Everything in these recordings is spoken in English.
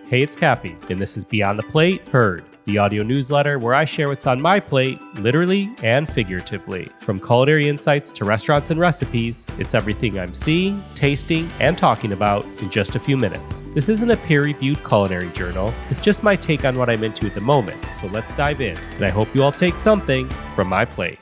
Hey, it's Kappy, and this is Beyond the Plate Heard, the audio newsletter where I share what's on my plate, literally and figuratively. From culinary insights to restaurants and recipes, it's everything I'm seeing, tasting, and talking about in just a few minutes. This isn't a peer-reviewed culinary journal, it's just my take on what I'm into at the moment, so let's dive in, and I hope you all take something from my plate.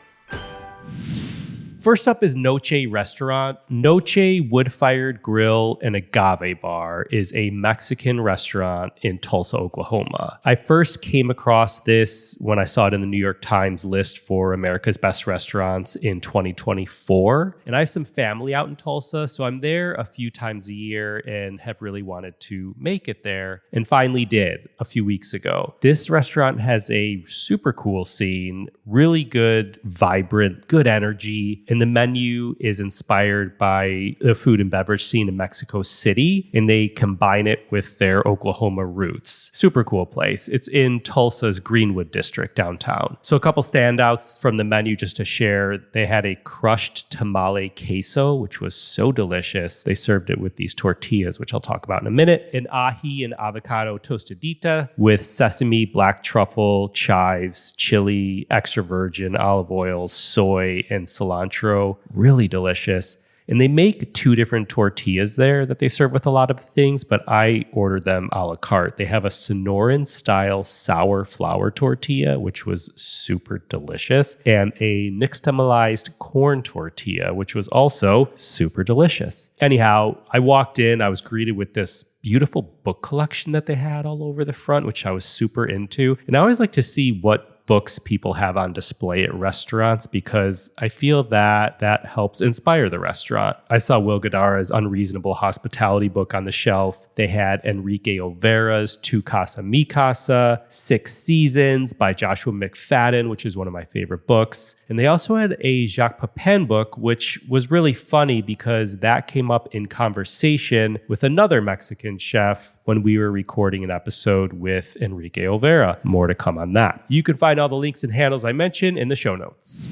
First up is Noche Restaurant. Noche Wood-Fired Grill and Agave Bar is a Mexican restaurant in Tulsa, Oklahoma. I first came across this when I saw it in the New York Times list for America's Best Restaurants in 2024. And I have some family out in Tulsa, so I'm there a few times a year and have really wanted to make it there, and finally did a few weeks ago. This restaurant has a super cool scene, really good, vibrant, good energy. And the menu is inspired by the food and beverage scene in Mexico City, and they combine it with their Oklahoma roots. Super cool place. It's in Tulsa's Greenwood district downtown. So a couple standouts from the menu just to share. They had a crushed tamale queso, which was so delicious. They served it with these tortillas, which I'll talk about in a minute. An ají and avocado tostadita with sesame, black truffle, chives, chili, extra virgin, olive oil, soy, and cilantro. Really delicious. And they make two different tortillas there that they serve with a lot of things, but I ordered them a la carte. They have a Sonoran style sour flour tortilla, which was super delicious, and a nixtamalized corn tortilla, which was also super delicious. Anyhow, I walked in, I was greeted with this beautiful book collection that they had all over the front, which I was super into. And I always like to see what books people have on display at restaurants because I feel that that helps inspire the restaurant. I saw Will Guidara's Unreasonable Hospitality book on the shelf. They had Enrique Olvera's Tu Casa Mi Casa, 6 Seasons by Joshua McFadden, which is one of my favorite books. And they also had a Jacques Pepin book, which was really funny because that came up in conversation with another Mexican chef when we were recording an episode with Enrique Olvera. More to come on that. You can find all the links and handles I mentioned in the show notes.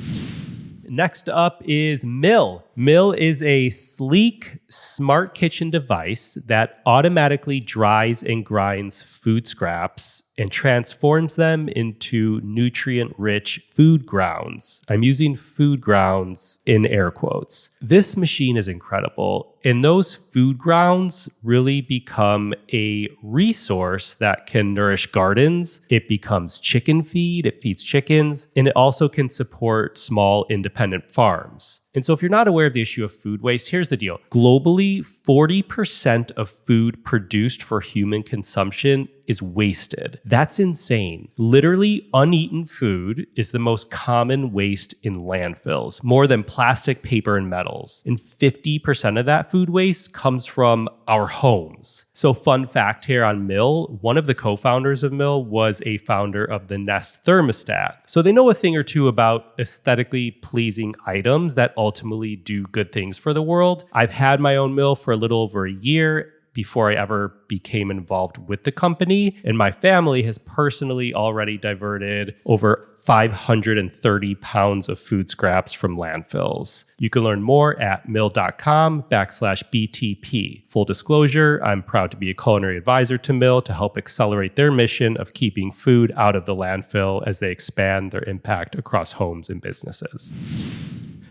Next up is Mill. Mill is a sleek, smart kitchen device that automatically dries and grinds food scraps and transforms them into nutrient-rich food grounds. I'm using food grounds in air quotes. This machine is incredible, and those food grounds really become a resource that can nourish gardens. It becomes chicken feed, it feeds chickens, and it also can support small independent farms. And so if you're not aware of the issue of food waste, here's the deal. Globally, 40% of food produced for human consumption is wasted. That's insane. Literally, uneaten food is the most common waste in landfills, more than plastic, paper, and metals. And 50% of that food waste comes from our homes. So fun fact here on Mill, one of the co-founders of Mill was a founder of the Nest thermostat. So they know a thing or two about aesthetically pleasing items that ultimately do good things for the world. I've had my own Mill for a little over a year before I ever became involved with the company. And my family has personally already diverted over 530 pounds of food scraps from landfills. You can learn more at mill.com/BTP. Full disclosure, I'm proud to be a culinary advisor to Mill to help accelerate their mission of keeping food out of the landfill as they expand their impact across homes and businesses.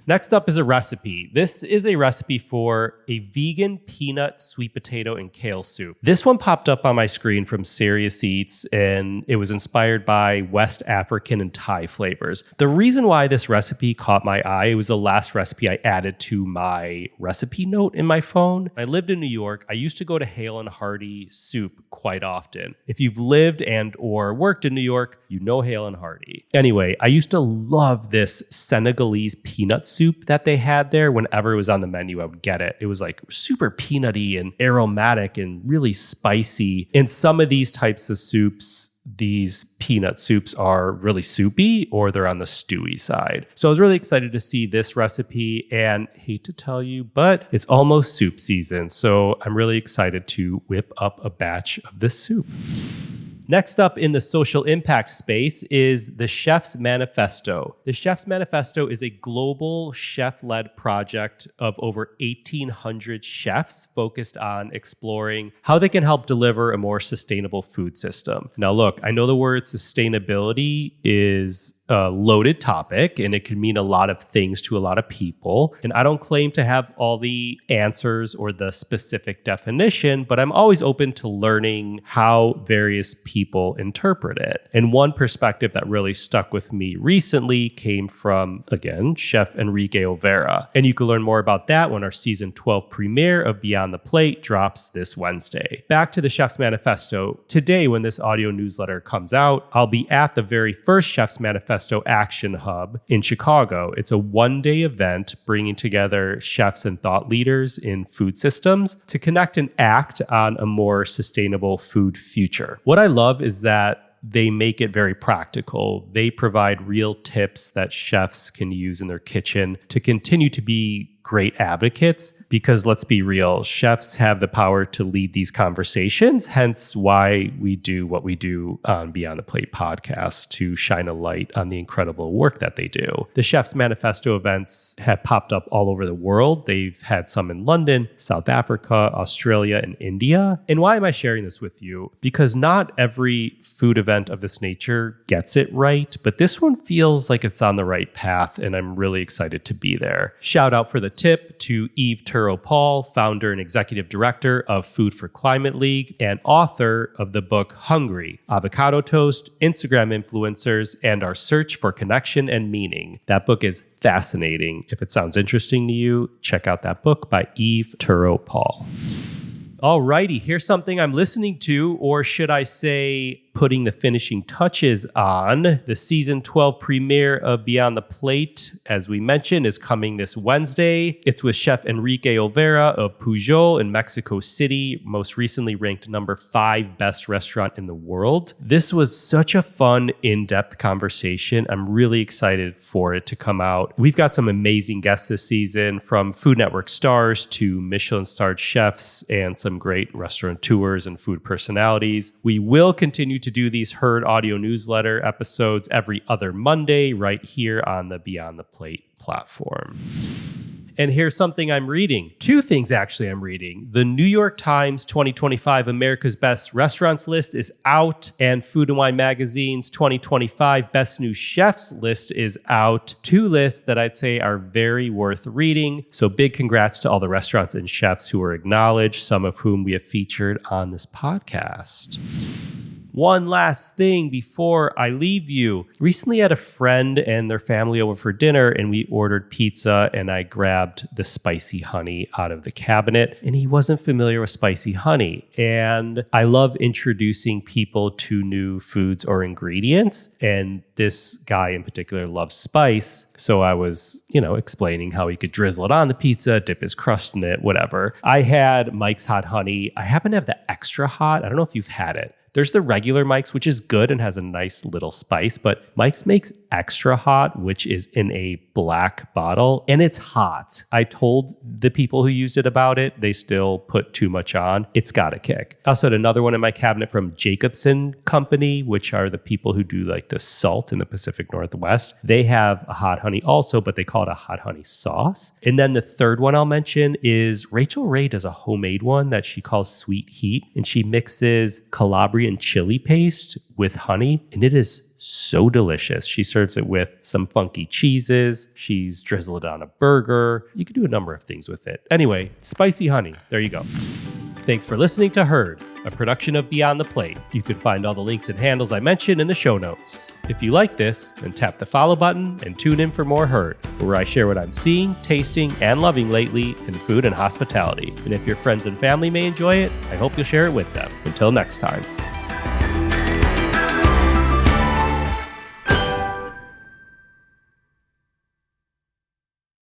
Next up is a recipe. This is a recipe for a vegan peanut, sweet potato, and kale soup. This one popped up on my screen from Serious Eats, and it was inspired by West African and Thai flavors. The reason why this recipe caught my eye, it was the last recipe I added to my recipe note in my phone. I lived in New York. I used to go to Hale and Hardy soup quite often. If you've lived and or worked in New York, you know Hale and Hardy. Anyway, I used to love this Senegalese peanut soup that they had there. Whenever it was on the menu, I would get it. It was like super peanutty and aromatic and really spicy. And some of these types of soups, these peanut soups are really soupy or they're on the stewy side. So I was really excited to see this recipe, and hate to tell you, but it's almost soup season. So I'm really excited to whip up a batch of this soup. Next up in the social impact space is the Chef's Manifesto. The Chef's Manifesto is a global chef-led project of over 1,800 chefs focused on exploring how they can help deliver a more sustainable food system. Now, look, I know the word sustainability is a loaded topic and it can mean a lot of things to a lot of people. And I don't claim to have all the answers or the specific definition, but I'm always open to learning how various people interpret it. And one perspective that really stuck with me recently came from, again, Chef Enrique Olvera. And you can learn more about that when our season 12 premiere of Beyond the Plate drops this Wednesday. Back to the Chef's Manifesto. Today, when this audio newsletter comes out, I'll be at the very first Chef's Manifesto Action Hub in Chicago. It's a one-day event bringing together chefs and thought leaders in food systems to connect and act on a more sustainable food future. What I love is that they make it very practical. They provide real tips that chefs can use in their kitchen to continue to be great advocates, because let's be real, chefs have the power to lead these conversations, hence why we do what we do on Beyond the Plate podcast, to shine a light on the incredible work that they do. The Chef's Manifesto events have popped up all over the world. They've had some in London, South Africa, Australia, and India. And why am I sharing this with you? Because not every food event of this nature gets it right, but this one feels like it's on the right path, and I'm really excited to be there. Shout out for the tip to Eve Turo-Paul, founder and executive director of Food for Climate League and author of the book Hungry, Avocado Toast, Instagram Influencers, and Our Search for Connection and Meaning. That book is fascinating. If it sounds interesting to you, check out that book by Eve Turo-Paul. Alrighty, here's something I'm listening to, or should I say putting the finishing touches on. The season 12 premiere of Beyond the Plate, as we mentioned, is coming this Wednesday. It's with Chef Enrique Olvera of Pujol in Mexico City, most recently ranked number 5 best restaurant in the world. This was such a fun, in-depth conversation. I'm really excited for it to come out. We've got some amazing guests this season, from Food Network stars to Michelin-starred chefs and some great restaurateurs and food personalities. We will continue to do these Heard audio newsletter episodes every other Monday right here on the Beyond the Plate platform. And here's something I'm reading. 2 things, actually, I'm reading. The New York Times 2025 America's Best Restaurants list is out, and Food and Wine Magazine's 2025 Best New Chefs list is out. 2 lists that I'd say are very worth reading. So big congrats to all the restaurants and chefs who are acknowledged, some of whom we have featured on this podcast. One last thing before I leave you. Recently I had a friend and their family over for dinner, and we ordered pizza, and I grabbed the spicy honey out of the cabinet, and he wasn't familiar with spicy honey. And I love introducing people to new foods or ingredients, and this guy in particular loves spice. So I was, explaining how he could drizzle it on the pizza, dip his crust in it, whatever. I had Mike's Hot Honey. I happen to have the extra hot. I don't know if you've had it. There's the regular Mike's, which is good and has a nice little spice, but Mike's makes extra hot, which is in a black bottle, and it's hot. I told the people who used it about it. They still put too much on. It's got a kick. I also had another one in my cabinet from Jacobson Company, which are the people who do like the salt in the Pacific Northwest. They have a hot honey also, but they call it a hot honey sauce. And then the third one I'll mention is Rachel Ray does a homemade one that she calls Sweet Heat, and she mixes Calabrian chili paste with honey, and it is so delicious. She serves it with some funky cheeses. She's drizzled it on a burger. You can do a number of things with it. Anyway, spicy honey. There you go. Thanks for listening to Heard, a production of Beyond the Plate. You can find all the links and handles I mentioned in the show notes. If you like this, then tap the follow button and tune in for more Heard, where I share what I'm seeing, tasting, and loving lately in food and hospitality. And if your friends and family may enjoy it, I hope you'll share it with them. Until next time.